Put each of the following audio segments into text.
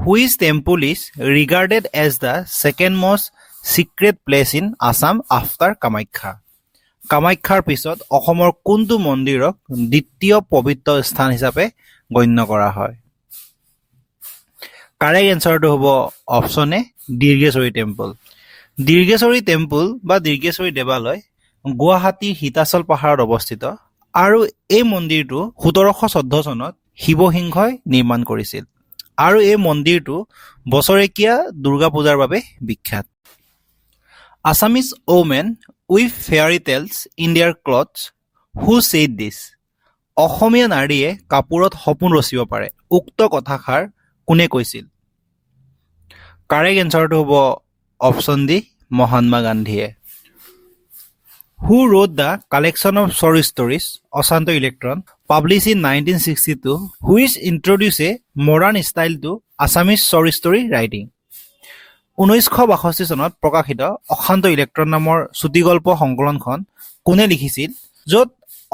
Which temple is regarded as the second most secret place in Assam after Kamakhya? কামাখ্যাৰ পিছত অসমৰ কোনটো মন্দিৰক দ্বিতীয় পবিত্ৰ স্থান হিচাপে গণ্য কৰা হয়? কাৰেক্ট এনচাৰটো হ'ব অপশ্যন এ দীৰ্ঘেশ্বৰী টেম্পল। দীৰ্ঘেশ্বৰী টেম্পল বা দীৰ্ঘেশ্বৰী দেৱালয় গুৱাহাটীৰ হিতাচল পাহাৰত অৱস্থিত আৰু এই মন্দিৰটো 1714 চনত শিৱসিংহই নিৰ্মাণ কৰিছিল আৰু এই মন্দিৰটো বছৰেকীয়া দুৰ্গা পূজাৰ বাবে বিখ্যাত। Assamese women weave fairy tales in their clothes. Who said this? অসমীয়া নাৰীয়ে কাপোৰত সপোন ৰচিব পাৰে। উক্ত কথাষাৰ কোনে কৈছিল? কাৰেক্ট এনচাৰটো হ'ব অপশ্যন ডি মহাত্মা গান্ধীয়ে। Who wrote the collection of short stories, Osanto Electron, published in 1962, which introduced a modern style to Assamese short story writing? 1962 চনত প্ৰকাশিত অশান্ত ইলেক্ট্ৰন নামৰ চুটিগল্প সংকলনখন কোনে লিখিছিল য'ত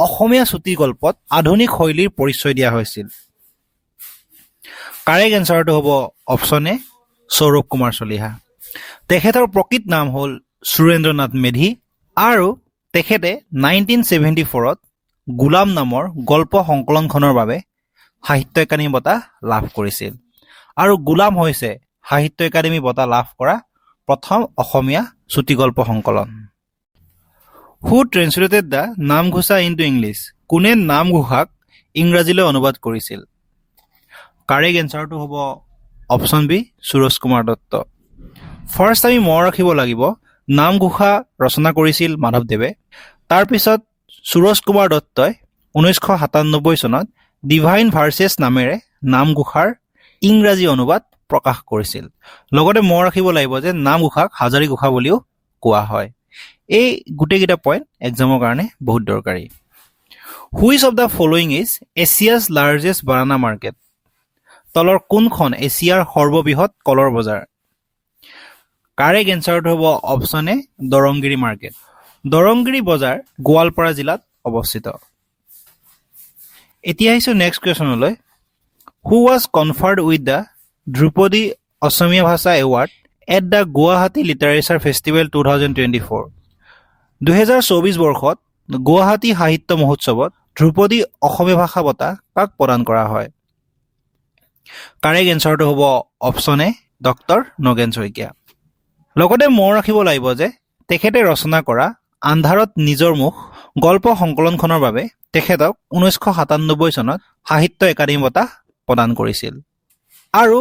অসমীয়া চুটিগল্পত আধুনিক শৈলীৰ পৰিচয় দিয়া হৈছিল? কাৰেক্ট এনচাৰটো হ'ব অপশ্যন এ সৌৰভ কুমাৰ চলিহা। তেখেতৰ প্ৰকৃত নাম হ'ল সুৰেন্দ্ৰনাথ মেধি আৰু তেখেতে 1974ত গোলাম নামৰ গল্প সংকলনখনৰ বাবে সাহিত্য একাডেমী বঁটা লাভ কৰিছিল আৰু গোলাম হৈছে সাহিত্য একাডেমী বঁটা লাভ কৰা প্ৰথম অসমীয়া চুটিগল্প সংকলন। Who translated the Namghosha into English? কোনে নামঘোষাক ইংৰাজীলৈ অনুবাদ কৰিছিল? কাৰেক্ট এনচাৰটো হ'ব option B Suraj Kumar Dutta. First আমি মনত ৰাখিব লাগিব নামঘোষা ৰচনা কৰিছিল মাধৱদেৱে। তাৰপিছত সুৰজ কুমাৰ দত্তই 1997 চনত ডিভাইন ভাৰ্চেছ নামেৰে নামঘোষাৰ ইংৰাজী অনুবাদ প্ৰকাশ কৰিছিল। লগতে মনত ৰাখিব লাগিব যে নামঘোষাক হাজাৰী ঘোষা বুলিও কোৱা হয়। এই গোটেইকেইটা পইণ্ট এক্সামৰ কাৰণে বহুত দৰকাৰী। Which of the following is Asia's largest banana market? তলৰ কোনখন এছিয়াৰ সৰ্ববৃহৎ কলৰ বজাৰ? কাৰেক্ট এনচাৰটো হ'ব option A Darangiri market. Darangiri বজাৰ গোৱালপাৰা জিলাত অৱস্থিত। এতিয়া আহিছোঁ নেক্সট কুৱেশ্যনলৈ। Who was conferred with the Dhrupadi Asomiya Bhasha award at the Guwahati literature festival 2024? 2024 বৰ্ষত গুৱাহাটী সাহিত্য মহোৎসৱত ধ্ৰুপদী অসমীয়া ভাষা বঁটা কাক প্ৰদান কৰা হয়? কাৰেক্ট এনচাৰটো হ'ব অপশ্যন এ ডক্টৰ নগেন শইকীয়া। লগতে মনত ৰাখিব লাগিব যে তেখেতে ৰচনা কৰা আন্ধাৰত নিজৰ মুখ গল্প সংকলনখনৰ বাবে তেখেতক 1997 চনত সাহিত্য একাডেমী বঁটা প্ৰদান কৰিছিল আৰু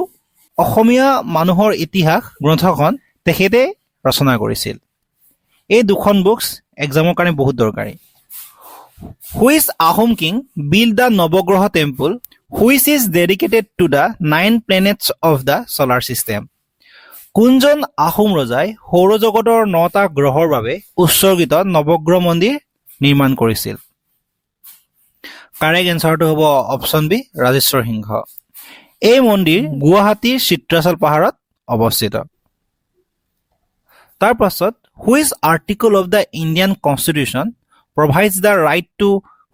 অসমীয়া মানুহৰ ইতিহাস গ্ৰন্থখন তেখেতে ৰচনা কৰিছিল। এই দুখন বুকছ এক্সামৰ কাৰণে বহুত দৰকাৰী। Which Ahom king build the Navagraha temple which is dedicated to the 9 planets of the solar system? কোনজন আহোম ৰজাই সৌৰজগতৰ 9টা গ্ৰহৰ বাবে উৎসৰ্গিত নৱগ্ৰহ মন্দিৰ নিৰ্মাণ কৰিছিল? কাৰেক্ট এনচাৰটো হ'ব অপশ্যন বি ৰাজেশ্বৰ সিংহ। এই মন্দিৰ গুৱাহাটীৰ চিত্ৰাচল পাহাৰত অৱস্থিত। তাৰ পাছত which article of the Indian constitution provides the right to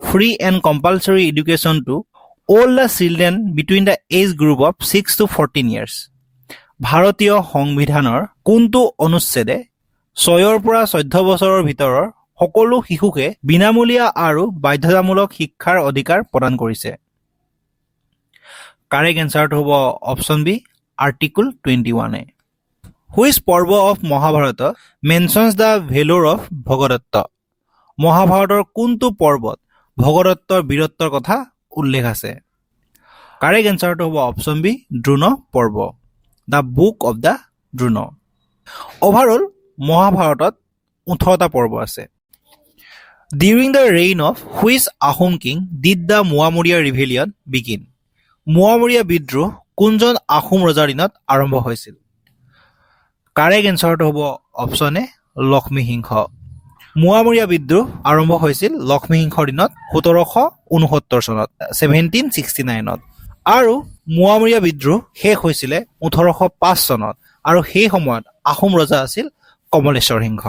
free and compulsory education to all the children between the age group of 6 to 14 years? ভাৰতীয় সংবিধানৰ কোনটো অনুচ্ছেদে 6 পৰা 14 বছৰৰ ভিতৰৰ সকলো শিশুকে বিনামূলীয়া আৰু বাধ্যতামূলক শিক্ষাৰ অধিকাৰ প্ৰদান কৰিছে? কাৰেক্ট এনচাৰটো হ'ব option B article 21A। Which parva of Mahabharata mentions the valour of Bhagadatta? মহাভাৰতৰ কোনটো পৰ্বত ভগদত্তৰ বীৰত্বৰ কথা উল্লেখ আছে? কাৰেক্ট এনচাৰটো হ'ব option B Drona parva, the book of the Drona. Overall মহাভাৰতত 18টা পৰ্ব আছে। During the reign of which Ahom king did the Moamoria rebellion begin? Moamoria বিদ্ৰোহ কোনজন আহোম ৰজাৰ দিনত আৰম্ভ হৈছিল? কাৰেক্ট এনচাৰটো হ'ব অপশ্যন এ লক্ষ্মীসিংহ। মোৱামৰীয়া বিদ্ৰোহ আৰম্ভ হৈছিল লক্ষ্মীসিংহৰ দিনত 1769 চনত 1769ত আৰু মোৱামৰীয়া বিদ্ৰোহ শেষ হৈছিলে 1805 চনত আৰু সেই সময়ত আহোম ৰজা আছিল কমলেশ্বৰ সিংহ।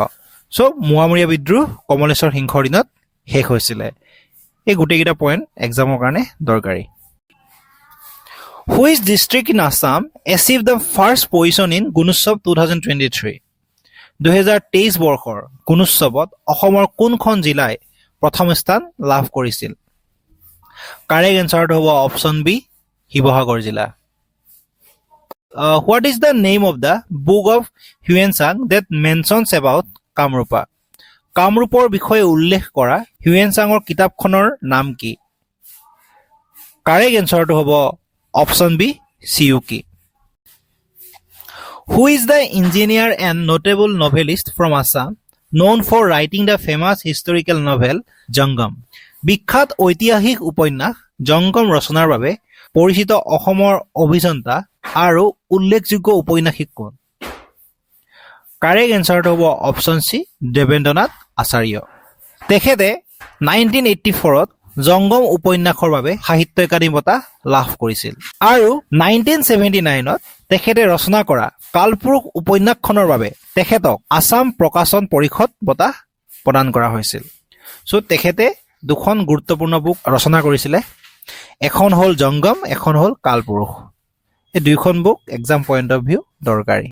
চ' মোৱামৰীয়া বিদ্ৰোহ কমলেশ্বৰ সিংহৰ দিনত শেষ হৈছিলে। এই গোটেইকেইটা পইণ্ট এক্সামৰ কাৰণে দৰকাৰী। Which district in Assam achieved the first position in Gunotsav 2023? 2023 বৰ্ষৰ গুণোৎসৱত অসমৰ কোনখন জিলাই প্ৰথম স্থান লাভ কৰিছিল? কাৰেক্ট এনচাৰটো হ'ব অপশ্যন বি শিৱসাগৰ জিলা। What is the name of the book of Hwuen-sang that mentions about Kamrupa? কামৰূপৰ বিষয়ে উল্লেখ কৰা হিউৱেন-চাঙৰ কিতাপখনৰ নাম কি? কাৰেক্ট এনচাৰটো হ'ব option B Chiuki. Who is the engineer and notable novelist from Assam known for writing the famous historical novel জংগম? বিখ্যাত ঐতিহাসিক উপন্যাস জংগম ৰচনাৰ বাবে পৰিচিত অসমৰ অভিযন্তা আৰু উল্লেখযোগ্য উপন্যাসিক কোন? কাৰেক্ট এনচাৰটো হ'ব অপশ্যন চি দেৱেন্দ্ৰনাথ আচাৰ্য। তেখেতে 1984ত জংগম উপন্যাসৰ বাবে সাহিত্য একাডেমী বঁটা লাভ কৰিছিল আৰু 1979ত তেখেতে ৰচনা কৰা কালপুৰুষ উপন্যাসখনৰ বাবে তেখেতক আসাম প্ৰকাশন পৰিষদ বঁটা প্ৰদান কৰা হৈছিল। চ' তেখেতে দুখন গুৰুত্বপূৰ্ণ বুক ৰচনা কৰিছিলে, এখন হ'ল জংগম, এখন হ'ল কালপুৰুষ। এই দুইখন book exam point of view দৰকাৰী।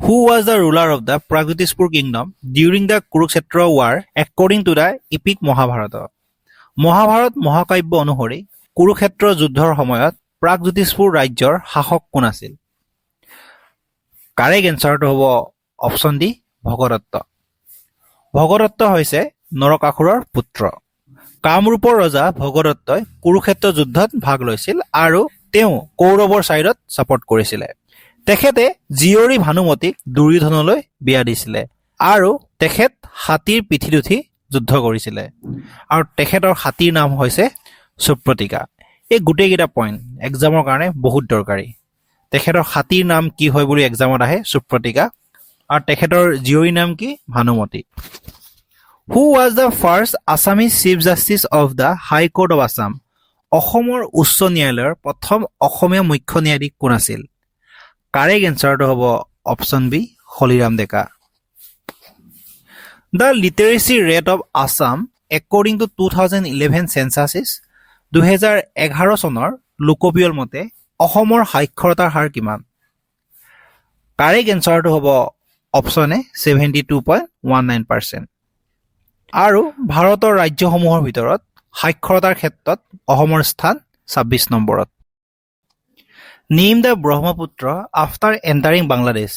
Who was the ruler of the Pragjyotispur kingdom during the Kurukshetra war according to the epic Mahabharata? Mahabharata মহাকাব্য অনুসৰি কুৰুক্ষেত্ৰ যুদ্ধৰ সময়ত প্ৰাগজ্যোতিষপুৰ ৰাজ্যৰ শাসক কোন আছিল? কাৰেক্ট এনচাৰটো হ'ব অপশ্যন ডি ভগদত্ত। ভগদত্ত হৈছে নৰকাসুৰৰ পুত্ৰ। কামৰূপৰ ৰজা ভগদত্তই কুৰুক্ষেত্ৰ যুদ্ধত ভাগ লৈছিল আৰু তেওঁ কৌৰৱৰ ছাইডত ছাপৰ্ট কৰিছিলে। তেখেতে জীয়ৰী ভানুমতীক দুৰ্যোধনলৈ বিয়া দিছিলে আৰু তেখেত হাতীৰ পিঠিত উঠি যুদ্ধ কৰিছিলে আৰু তেখেতৰ হাতীৰ নাম হৈছে সুপ্ৰতিকা। এই গোটেইকেইটা পইণ্ট এক্সামৰ কাৰণে বহুত দৰকাৰী। তেখেতৰ হাতীৰ নাম কি হয় বুলি এক্সামত আহে সুপ্ৰতিকা, আৰু তেখেতৰ জীয়ৰীৰ নাম কি Bhanumati. Who was the first Assamese chief justice of the high court of Assam? অসমৰ উচ্চ ন্যায়ালয়ৰ প্ৰথম অসমীয়া মুখ্য ন্যায়াধীশ কোন আছিল? কাৰেক্ট এনচাৰটো হ'ব option B Haliram Deka. The literacy rate of Assam according to 2011 census is 2011 চনৰ লোকপিয়ল মতে অসমৰ সাক্ষৰতাৰ হাৰ কিমান? কাৰেক্ট এনচাৰটো হ'ব অপশ্যন এ 72.19%। আৰু ভাৰতৰ ৰাজ্যসমূহৰ ভিতৰত সাক্ষৰতাৰ ক্ষেত্ৰত অসমৰ স্থান 26 নম্বৰত। Name the Brahmaputra after entering Bangladesh?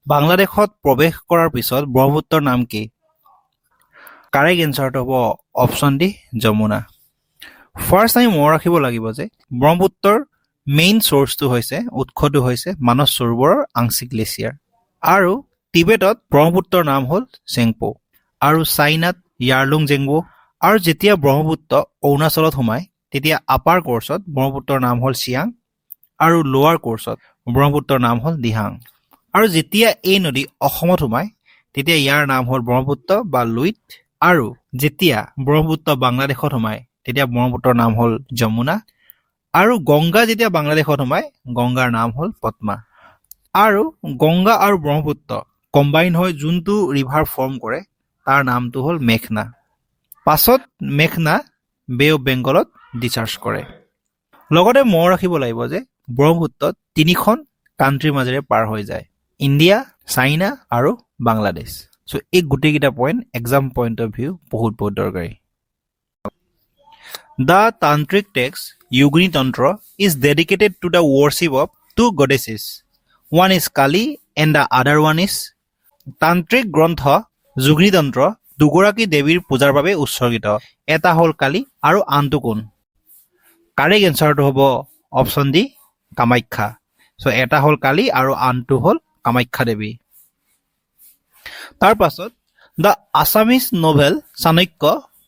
বাংলাদেশত প্ৰৱেশ কৰাৰ পিছত ব্ৰহ্মপুত্ৰৰ নাম কি? কাৰেক্ট এনচাৰটো হ'ব অপশ্যন ডি যমুনা। ফাৰ্ষ্ট আমি মনত ৰাখিব লাগিব যে ব্ৰহ্মপুত্ৰৰ মেইন চ'ৰ্চটো হৈছে উৎসটো হৈছে মানস সৰোবৰৰ আংশিক গ্লেছিয়াৰ, আৰু টিবেটত ব্ৰহ্মপুত্ৰৰ নাম হ'ল চেংপো, আৰু চাইনাত ইয়াৰলুং জেংবো, আৰু যেতিয়া ব্ৰহ্মপুত্ৰ অৰুণাচলত সোমায় তেতিয়া আপাৰ কৰ্চত ব্ৰহ্মপুত্ৰৰ নাম হ'ল চিয়াং আৰু লোৱাৰ কৰ্চত ব্ৰহ্মপুত্ৰৰ নাম হ'ল দিহাং, আৰু যেতিয়া এই নদী অসমত সোমায় তেতিয়া ইয়াৰ নাম হ'ল ব্ৰহ্মপুত্ৰ বা লুইত, আৰু যেতিয়া ব্ৰহ্মপুত্ৰ বাংলাদেশত সোমায় তেতিয়া ব্ৰহ্মপুত্ৰৰ নাম হ'ল যমুনা, আৰু গংগা যেতিয়া বাংলাদেশত সোমায় গংগাৰ নাম হ'ল পদ্মা। আৰু গংগা আৰু ব্ৰহ্মপুত্ৰ কম্বাইন হৈ যোনটো ৰিভাৰ ফৰ্ম কৰে তাৰ নামটো হ'ল মেঘনা। পাছত মেঘনা বে অফ বেংগলত ডিচাৰ্জ কৰে। লগতে মনত ৰাখিব লাগিব যে ব্ৰহ্মপুত্ৰ তিনিখন কাণ্ট্ৰিৰ মাজেৰে পাৰ হৈ যায়, ইণ্ডিয়া, চাইনা আৰু বাংলাদেশ। চ' এই গোটেইকেইটা point exam point of view বহুত দৰকাৰী। The tantric text Yogini Tantra is dedicated to the worship of two goddesses, one is Kali and the other one is? তান্ত্ৰিক গ্ৰন্থ যোগিনী তন্ত্ৰ দুগৰাকী দেৱীৰ পূজাৰ বাবে উৎসৰ্গিত, এটা হ'ল কালী আৰু আনটো কোন? কাৰেক্ট এনচাৰটো হ'ব অপশ্যন ডি কামাখ্যা। চ' এটা হ'ল কালী আৰু আনটো হ'ল কামাখ্যা দেৱী। তাৰ পাছত the Assamese novel Chanakya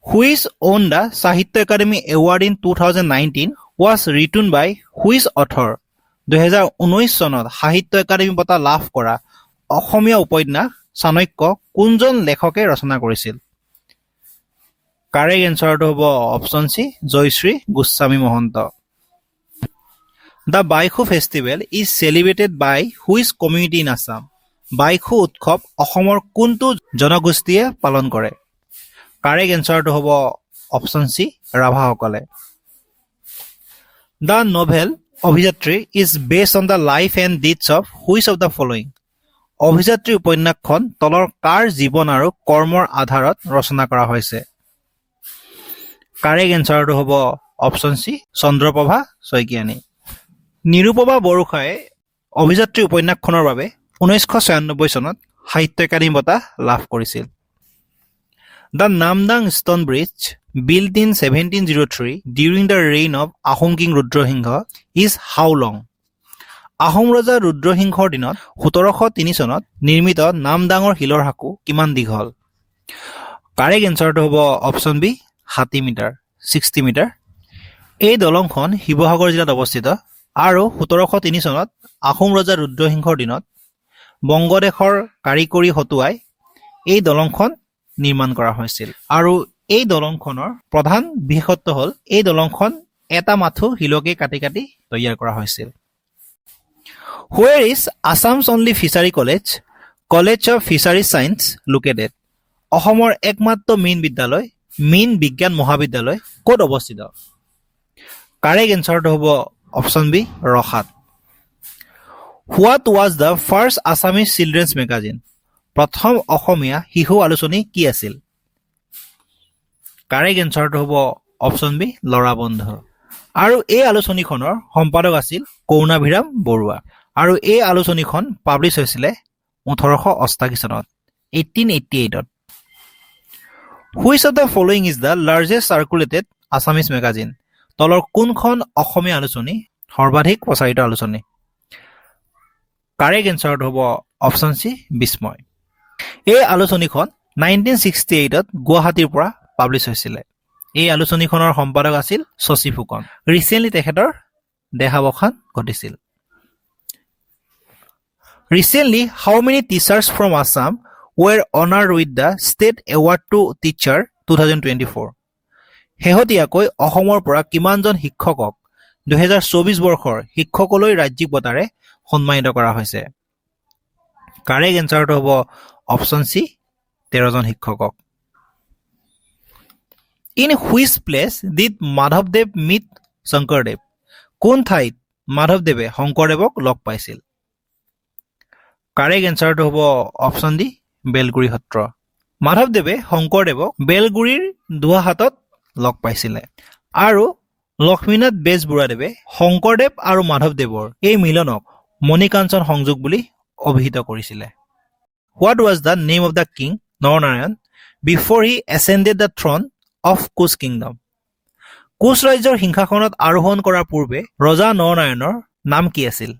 which won the Sahitya Akademi award in 2019 was written by which author? 2019 চনত সাহিত্য একাডেমী বঁটা লাভ কৰা অসমীয়া উপন্যাস চাণক্য কোনজন লেখকে ৰচনা কৰিছিল? কাৰেক্ট এনচাৰটো হ'ব option C Jayashree Goswami Mahanta. The Baikhu festival is celebrated by which community in Assam? Baikhu উৎসৱ অসমৰ কোনটো জনগোষ্ঠীয়ে পালন কৰে? কাৰেক্ট এনচাৰটো হ'ব অপশ্যন চি ৰাভাসকলে। The novel Abhijatri is based on the life and deeds of which of the following? Abhijatri উপন্যাসখন তলৰ কাৰ জীৱন আৰু কৰ্মৰ আধাৰত ৰচনা কৰা হৈছে? কাৰেক্ট এনচাৰটো হ'ব অপশ্যন চি, চন্দ্ৰপ্ৰভা শইকীয়ানী। নিৰুপমা বৰগোহাঁয়ে অভিযাত্ৰী উপন্যাসখনৰ বাবে 1996 চনত সাহিত্য একাডেমী বঁটা লাভ কৰিছিল। The Namdang stone bridge built in 1703 during the reign of Ahom King Rudrasingha is how long? Ahom ৰজা ৰুদ্ৰসিংহৰ দিনত 1703 চনত নিৰ্মিত নামদাঙৰ শিলৰ সাঁকো কিমান দীঘল? কাৰেক্ট এনচাৰটো হ'ব অপশ্যন বি, 60 মিটাৰ, 60 মিটাৰ। এই দলংখন শিৱসাগৰ জিলাত অৱস্থিত আৰু 1703 চনত আহোম ৰজা ৰুদ্ৰসিংহৰ দিনত বংগদেশৰ কাৰিকৰী হতুৱাই এই দলংখন নিৰ্মাণ কৰা হৈছিল। আৰু এই দলংখনৰ প্ৰধান বিশেষত্ব হ'ল এই দলংখন এটা মাথো শিলকে কাটি কাটি তৈয়াৰ কৰা হৈছিল। Where is Assam's only fishery college of fishery science located? অসমৰ একমাত্ৰ মীন বিদ্যালয়, মীন বিজ্ঞান মহাবিদ্যালয় ক'ত অৱস্থিত? কাৰেক্ট এনচাৰটো হ'ব অপশ্যন বি, ৰহাত। What was the first Assamese children's magazine? প্ৰথম অসমীয়া শিশু আলোচনী কি আছিল? কাৰেক্ট এনচাৰটো হ'ব অপশ্যন বি, ল'ৰা বন্ধু। আৰু এই আলোচনীখনৰ সম্পাদক আছিল কৰুণাভিৰাম বৰুৱা। আৰু এই আলোচনীখন পাব্লিছ হৈছিলে 1888 চনত, 1888ত। Which of the following is the largest circulated Assamese magazine? তলৰ কোনখন অসমীয়া আলোচনী সৰ্বাধিক প্ৰচাৰিত আলোচনী? কাৰেক্ট এনচাৰটো হ'ব অপশ্যন চি, বিস্ময়। এই আলোচনীখন 1968ত গুৱাহাটীৰ পৰা পাব্লিছ হৈছিলে। এই আলোচনীখনৰ সম্পাদক আছিল শশী ফুকন। ৰিচেণ্টলি তেখেতৰ দেহাৱসান ঘটিছিল। Recently, how many teachers from Assam were honored with the State Award to Teacher 2024? শেহতীয়াকৈ অসমৰ পৰা কিমানজন শিক্ষকক 2024 বৰ্ষৰ শিক্ষকলৈ ৰাজ্যিক বঁটাৰে সন্মানিত কৰা হৈছে? কাৰেক্ট এনচাৰটো হ'ব অপশ্যন চি, 13জন শিক্ষকক। In which place did মাধৱদেৱ meet শংকৰদেৱ? কোন ঠাইত মাধৱদেৱে শংকৰদেৱক লগ পাইছিল? কাৰেক্ট এনচাৰটো হ'ব অপশ্যন ডি, বেলগুৰি সত্ৰ। মাধৱদেৱে শংকৰদেৱক বেলগুৰিৰ দুৱাহাটত লগ পাইছিলে। আৰু লক্ষ্মীনাথ বেজবৰুৱাদেৱে শংকৰদেৱ আৰু মাধৱদেৱৰ এই মিলনক মণিকাঞ্চন সংযোগ বুলি অভিহিত কৰিছিলে। What was the name of the king Naranarayan before he ascended the throne of Kush kingdom? Koch ৰাজ্যৰ সিংহাসনত আৰোহণ কৰাৰ পূৰ্বে ৰজা নৰনাৰায়ণৰ নাম কি আছিল?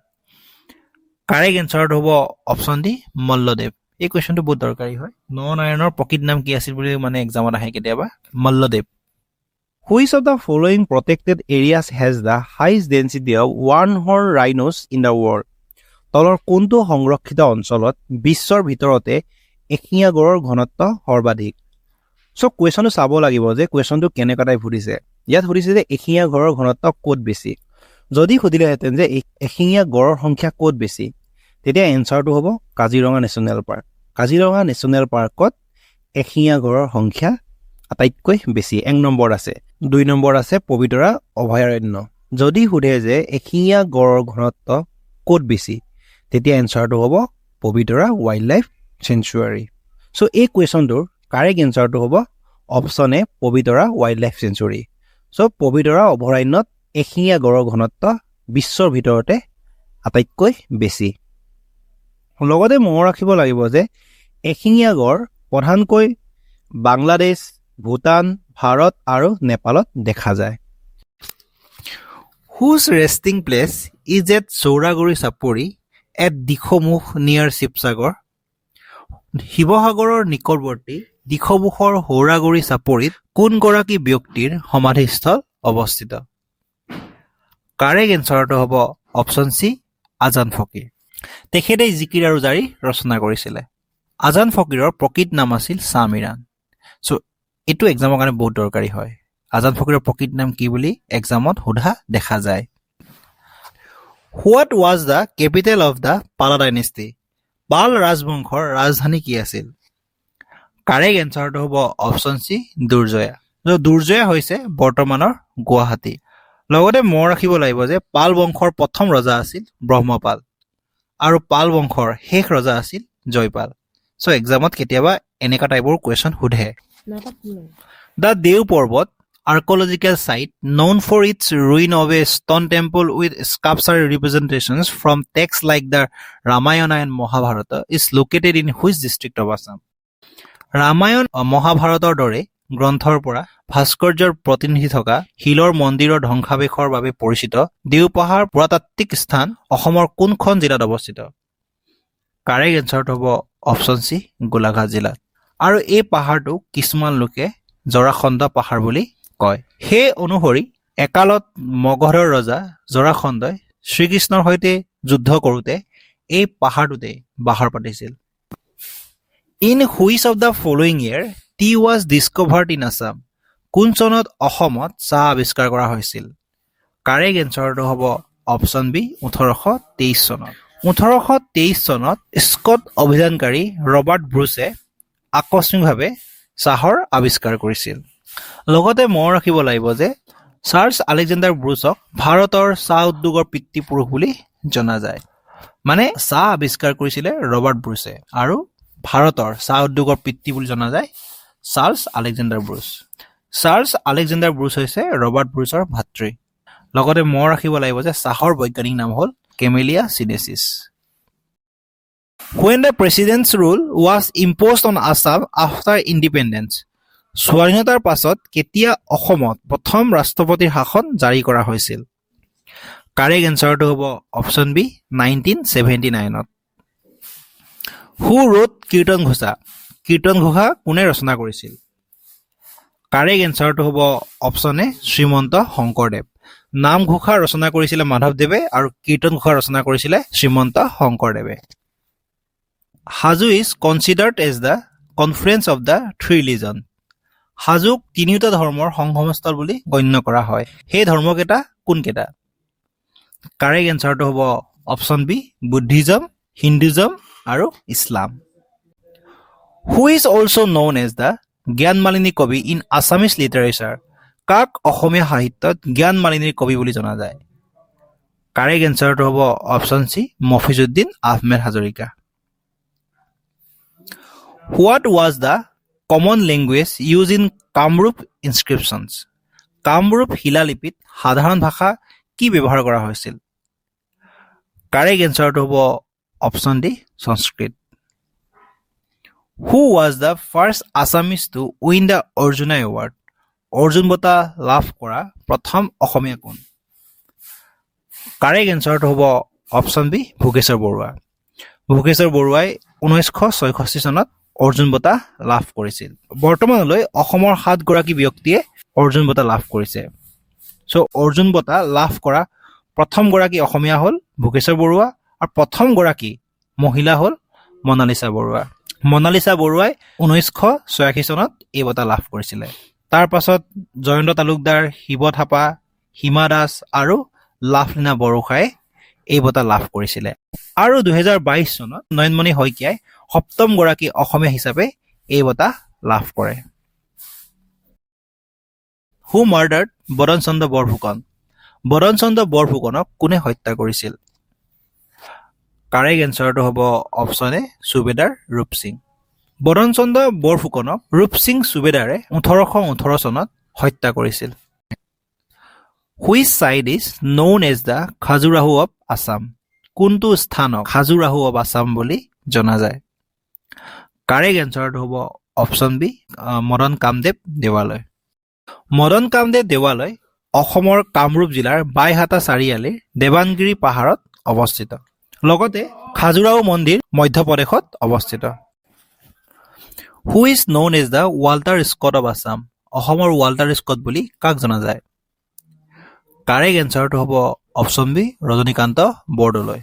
কাৰেক্ট এনচাৰটো হ'ব অপশ্যন ডি, মল্লদেৱ। এই কুৱেশ্যনটো বহুত দৰকাৰী হয়। নৰনাৰায়ণৰ প্ৰকৃত নাম কি আছিল বুলি মানে এক্সামত আহে কেতিয়াবা, Malladev. Which of the following protected areas has the highest density of one-horned rhinos in the world? তলৰ কোনটো সংৰক্ষিত অঞ্চলত বিশ্বৰ ভিতৰতে এশিঙীয়া গঁড়ৰ ঘনত্ব সৰ্বাধিক? চ' কুৱেশ্যনটো চাব লাগিব যে কুৱেশ্যনটো কেনেকুৱা টাইপ সুধিছে। ইয়াত সুধিছে যে এশিঙীয়া গঁড়ৰ ঘনত্ব ক'ত বেছি। যদি সুধিলেহেঁতেন যে এশিঙীয়া গঁড়ৰ সংখ্যা ক'ত বেছি, তেতিয়া এনচাৰটো হ'ব Kaziranga national park. Kaziranga national পাৰ্কত এশিঙীয়া গঁড়ৰ সংখ্যা আটাইতকৈ বেছি, 1 নম্বৰ আছে। 2 নম্বৰ আছে পবিতৰা অভয়াৰণ্য। যদি সোধে যে এশিঙীয়া গঁড়ৰ ঘনত্ব ক'ত বেছি, তেতিয়া এনচাৰটো হ'ব Pobitora wildlife sanctuary. So' এই কুৱেশ্যনটোৰ কাৰেক্ট এনচাৰটো হ'ব option A, Pobitora wildlife sanctuary. So' Pobitora অভয়াৰণ্যত এশিঙীয়া গঁড়ৰ ঘনত্ব বিশ্বৰ ভিতৰতে আটাইতকৈ বেছি। লগতে মনত ৰাখিব লাগিব যে এশিঙীয়া গঁড় প্ৰধানকৈ বাংলাদেশ, ভূটান, ভাৰত আৰু নেপালত দেখা যায়। Whose resting place is at চৌৰাগুৰি চাপৰি at দিখৌমুখ near শিৱসাগৰ? শিৱসাগৰৰ নিকটৱৰ্তী দিখৌমুখৰ সৌৰাগুৰি চাপৰিত কোনগৰাকী ব্যক্তিৰ সমাধিস্থল অৱস্থিত? কাৰেক্ট এনচাৰটো হ'ব অপশ্যন চি, আজান ফকীৰ। তেখেতে জিকিৰ আৰু জাৰি ৰচনা কৰিছিলে। আজান ফকীৰৰ প্ৰকৃত নাম আছিল শ্বাহ মিৰাণ। চ' এইটো এক্সামৰ কাৰণে বহুত দৰকাৰী হয়। আজান ফকীৰৰ প্ৰকৃত নাম কি বুলি এক্সামত সোধা দেখা যায়। What was the capital of the Pala dynasty? পাল ৰাজবংশৰ ৰাজধানী কি আছিল? কাৰেক্ট এনচাৰটো হ'ব অপশ্যন চি, দুৰ্জয়া। দুৰ্জয়া হৈছে বৰ্তমানৰ গুৱাহাটী। লগতে মনত ৰাখিব লাগিব যে পাল বংশৰ প্ৰথম ৰজা আছিল ব্ৰহ্মপাল আৰু পাল বংশৰ শেষ ৰজা আছিল জয়পাল। চ' এক্সামত কেতিয়াবা এনেকুৱা টাইপৰ কুৱেশ্যন সোধে। দ্য দেও পৰ্বত archaeological site known for its ruin of a stone temple with sculptural representations from texts like the Ramayana and Mahabharata is located in which district of Assam? Ramayana মহাভাৰতৰ দৰে গ্ৰন্থৰ পৰা ভাস্কৰ্যৰ প্ৰতিনিধি থকা শিলৰ মন্দিৰৰ ধ্বংসাৱশেষৰ বাবে পৰিচিত দেওপাহাৰ পুৰাতাত্ত্বিক স্থান অসমৰ কোনখন জিলাত অৱস্থিত? কাৰেক্ট এনচাৰটো হ'ব অপশ্যন চি গোলাঘাট জিলাত। আৰু এই পাহাৰটো কিছুমান লোকে জৰাখণ্ড পাহাৰ বুলি কয়। সেই অনুসৰি একালত মগধৰ ৰজা জৰাখণ্ডই শ্ৰীকৃষ্ণৰ সৈতে যুদ্ধ কৰোঁতে এই পাহাৰটোতে বাহৰ পাতিছিল। In which of the following year T was discovered in Assam? কোন চনত অসমত চাহ আৱিষ্কাৰ কৰা হৈছিল? কাৰেক্ট এনচাৰটো হ'ব অপশ্যন বি 1823 চনত। 1823 চনত স্কট অভিযানকাৰী ৰবাৰ্ট ব্ৰুছে আকস্মিকভাৱে চাহৰ আৱিষ্কাৰ কৰিছিল। লগতে মনত ৰাখিব লাগিব যে চাৰ্লছ আলেকজেণ্ডাৰ ব্ৰুছক ভাৰতৰ চাহ উদ্যোগৰ পিতৃপুৰুষ বুলি জনা যায়। মানে চাহ আৱিষ্কাৰ কৰিছিলে ৰবাৰ্ট ব্ৰুছে আৰু ভাৰতৰ চাহ উদ্যোগৰ পিতৃ বুলি জনা যায় Charles Alexander Bruce. Charles Alexander Bruce হৈছে ৰবাৰ্ট ব্ৰুছৰ ভাতৃ। লগতে মনত ৰাখিব লাগিব যে চাহৰ বৈজ্ঞানিক নাম হ'ল camellia চিনেচিছ। When the president's rule was imposed on Assam after independence? স্বাধীনতাৰ পাছত কেতিয়া অসমত প্ৰথম ৰাষ্ট্ৰপতিৰ শাসন জাৰি কৰা হৈছিল? কাৰেক্ট এনচাৰটো হ'ব অপশ্যন বি 1979ত। হু ৰোট কীৰ্তন ঘোষা? কীৰ্তন ঘোষা কোনে ৰচনা কৰিছিল? কাৰেক্ট এনচাৰটো হ'ব অপশ্যন এ শ্ৰীমন্ত শংকৰদেৱ। নামঘোষা ৰচনা কৰিছিলে মাধৱদেৱে আৰু কীৰ্তন ঘোষা ৰচনা কৰিছিলে শ্ৰীমন্ত শংকৰদেৱে। Hajo is considered as the conference of the three religion? হাজোক তিনিওটা ধৰ্মৰ সংগমস্থল বুলি গণ্য কৰা হয়। সেই ধৰ্মকেইটা কোনকেইটা? কাৰেক্ট এনচাৰটো হ'ব অপশ্যন বি বুদ্ধিজম, হিন্দুজম আৰু ইছলাম। Who is also' known as the Gyanmalini kobi in Assamese literature? কাক অসমীয়া সাহিত্যত জ্ঞানমালিনীৰ কবি বুলি জনা যায়? কাৰেক্ট এনচাৰটো হ'ব option C Mofizuddin Ahmed Hazarika. What was the common language use in Kamrup inscriptions? Kamrup শিলালিপিত সাধাৰণ ভাষা কি ব্যৱহাৰ কৰা হৈছিল? কাৰেক্ট এনচাৰটো হ'ব option D Sanskrit. Who was the first Assamese to win the Arjuna award? Arjun বঁটা লাভ কৰা প্ৰথম অসমীয়া কোন? কাৰেক্ট এনচাৰটো হ'ব অপশ্যন বি ভোগেশ্বৰ বৰুৱা। ভোগেশ্বৰ বৰুৱাই 1966 চনত অৰ্জুন বঁটা লাভ কৰিছিল। বৰ্তমানলৈ অসমৰ 7 গৰাকী ব্যক্তিয়ে অৰ্জুন বঁটা লাভ কৰিছে। চ' অৰ্জুন বঁটা লাভ কৰা প্ৰথম গৰাকী অসমীয়া হ'ল ভোগেশ্বৰ বৰুৱা আৰু প্ৰথম গৰাকী মহিলা হ'ল মনালিছা বৰুৱা। মনালিছা বৰুৱাই 1986 চনত এই বঁটা লাভ কৰিছিলে। তাৰ পাছত জয়ন্ত তালুকদাৰ, শিৱ থাপা, হিমা দাস আৰু লাভলীনা বৰগোহাঁয়ে এই বঁটা লাভ কৰিছিলে। আৰু 2022 চনত নয়নমণি শইকীয়াই 7ম গৰাকী অসমীয়া হিচাপে এই বঁটা লাভ কৰে। হু মাৰ্ডাৰ্ড বদন চন্দ্ৰ বৰফুকন? বদন চন্দ্ৰ বৰফুকনক কোনে হত্যা কৰিছিল? কাৰেক্ট এনচাৰটো হ'ব অপশ্যন এ সুবেদাৰ ৰূপ সিং। বদন চন্দ্ৰ বৰফুকনক ৰূপ সিং সুবেদাৰে 1818 চনত হত্যা কৰিছিল। Which site is known as the Khajuraho of Assam? কোনটো স্থানক খাজুৰাহো অৱ আছাম বুলি জনা যায়? কাৰেক্ট এনচাৰটো হ'ব অপশ্যন বি মদন কামদেৱ দেৱালয়। মদন কামদেৱ দেৱালয় অসমৰ কামৰূপ জিলাৰ বাইহাটা চাৰিআলিৰ দেৱানগিৰি পাহাৰত অৱস্থিত। লগতে খাজুৰাহো মন্দিৰ মধ্যপ্ৰদেশত অৱস্থিত। Who is known as the Walter Scott of Assam? অসমৰ ৱাল্টাৰ স্কট বুলি কাক জনা যায়? কাৰেক্ট এনচাৰটো হ'ব অপশ্যন বি ৰজনীকান্ত বৰদলৈ।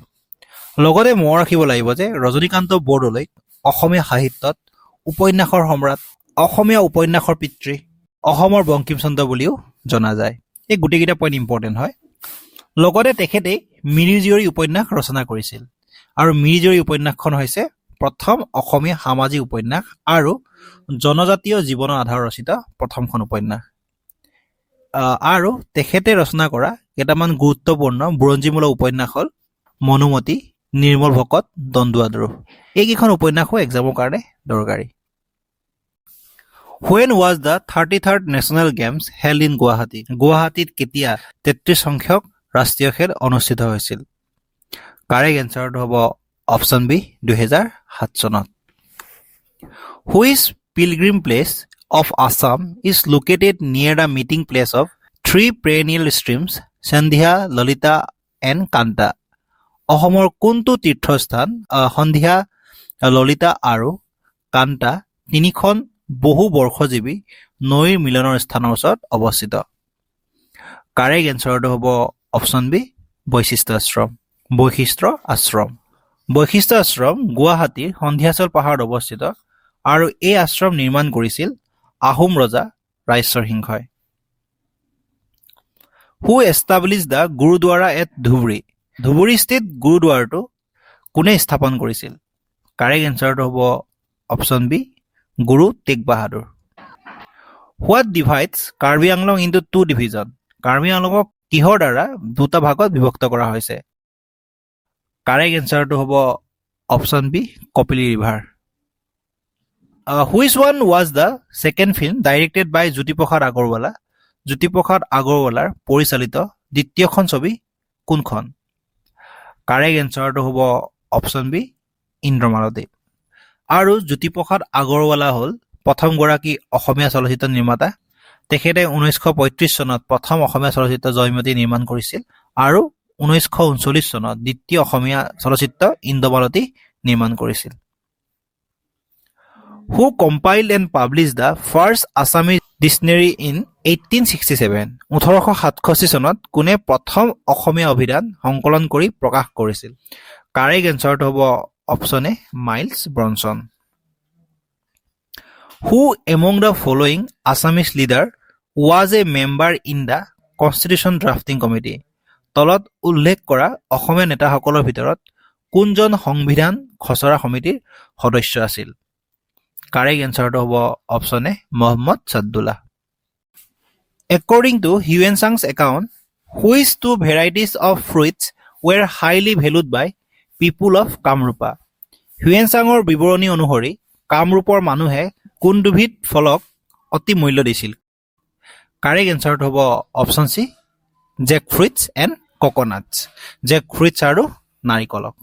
লগতে মনত ৰাখিব লাগিব যে ৰজনীকান্ত বৰদলৈক অসমীয়া সাহিত্যত উপন্যাসৰ সম্ৰাট, অসমীয়া উপন্যাসৰ পিতৃ, অসমৰ বংকিমচন্দ্ৰ বুলিও জনা যায়। এই গোটেইকেইটা পইণ্ট ইম্পৰ্টেণ্ট হয়। লগতে তেখেতে মিৰিজীয়ৰী উপন্যাস ৰচনা কৰিছিল আৰু মিৰিজীয়ৰী উপন্যাসখন হৈছে প্ৰথম অসমীয়া সামাজিক উপন্যাস আৰু জনজাতীয় জীৱনৰ আধাৰত ৰচিত প্ৰথমখন উপন্যাস। আৰু তেখেতে ৰচনা কৰা কেইটামান গুৰুত্বপূৰ্ণ বুৰঞ্জীমূলক উপন্যাস হ'ল মনুমতি, নিৰ্মল ভকত, দন্দুৱা-দ্ৰোহ। এইকেইখন উপন্যাসো এক্সামৰ কাৰণে দৰকাৰী। When was the 33rd National Games held in Guwahati? গুৱাহাটীত কেতিয়া 33 সংখ্যক ৰাষ্ট্ৰীয় খেল অনুষ্ঠিত হৈছিল? কাৰেক্ট এনচাৰটো হ'ব অপশ্যন বি 2007 চনত। Which pilgrim place of Assam is located near the meeting place of three perennial streams Sandhya, Lalita and Kanta? অসমৰ কোনটো তীৰ্থস্থান সন্ধিয়া, ললিতা আৰু কান্তা তিনিখন বহু বৰ্ষজীৱী নৈৰ মিলনৰ স্থানৰ ওচৰত অৱস্থিত? কাৰেক্ট এনচাৰটো হ'ব অপশ্যন বি বৈশিষ্ট্য আশ্ৰম। বৈশিষ্ট্য আশ্ৰম গুৱাহাটীৰ সন্ধিয়াচল পাহাৰত অৱস্থিত আৰু এই আশ্ৰম নিৰ্মাণ কৰিছিল আহোম ৰজা ৰাজেশ্বৰ সিংহই। Who establish the gurdwara at Dhubri? Dhubri স্থিত গুৰুদ্বাৰটো কোনে স্থাপন কৰিছিল? কাৰেক্ট এনচাৰটো হ'ব option B Guru Tegh Bahadur. What divides Karbi Anglong into two division? Karbi আংলঙক কিহৰ দ্বাৰা দুটা ভাগত বিভক্ত কৰা হৈছে? কাৰেক্ট এনচাৰটো হ'ব option B Kopili river. Which one was the second film directed by Jyotiprasad Agarwala? Jyotiprasad আগৰৱালাৰ পৰিচালিত দ্বিতীয়খন ছবি কোনখন? কাৰেক্ট এনচাৰটো হ'ব অপশ্যন বি ইন্দ্ৰমালতী। আৰু জ্যোতিপ্ৰসাদ আগৰৱালা হ'ল প্ৰথমগৰাকী অসমীয়া চলচ্চিত্ৰ নিৰ্মাতা। তেখেতে 1935 চনত প্ৰথম অসমীয়া চলচ্চিত্ৰ জয়মতী নিৰ্মাণ কৰিছিল আৰু 1939 চনত দ্বিতীয় অসমীয়া চলচ্চিত্ৰ ইন্দ্ৰমালতী নিৰ্মাণ কৰিছিল। Who compiled and publish the first Assamese dictionary in 1867? 1867 চনত কোনে প্ৰথম অসমীয়া অভিধান সংকলন কৰি প্ৰকাশ কৰিছিল? কাৰেক্ট এনচাৰটো হ'ব option A miles Bronson. Who among the following Assamese leader was a member in the constitution drafting committee? তলত উল্লেখ কৰা অসমীয়া নেতাসকলৰ ভিতৰত কোনজন সংবিধান খচৰা সমিতিৰ সদস্য আছিল? কাৰেক্ট এনচাৰটো হ'ব option A Muhammad Saadulla. According to Huyen Sang's account, which two varieties of fruits were highly valued by people of Kamarupa? Hiuen চাঙৰ বিৱৰণী অনুসৰি কামৰূপৰ মানুহে কোন দুবিধ ফলক অতি মূল্য দিছিল? কাৰেক্ট এনচাৰটো হ'ব option C jack fruits and coconuts. Jack fruits আৰু নাৰিকলক।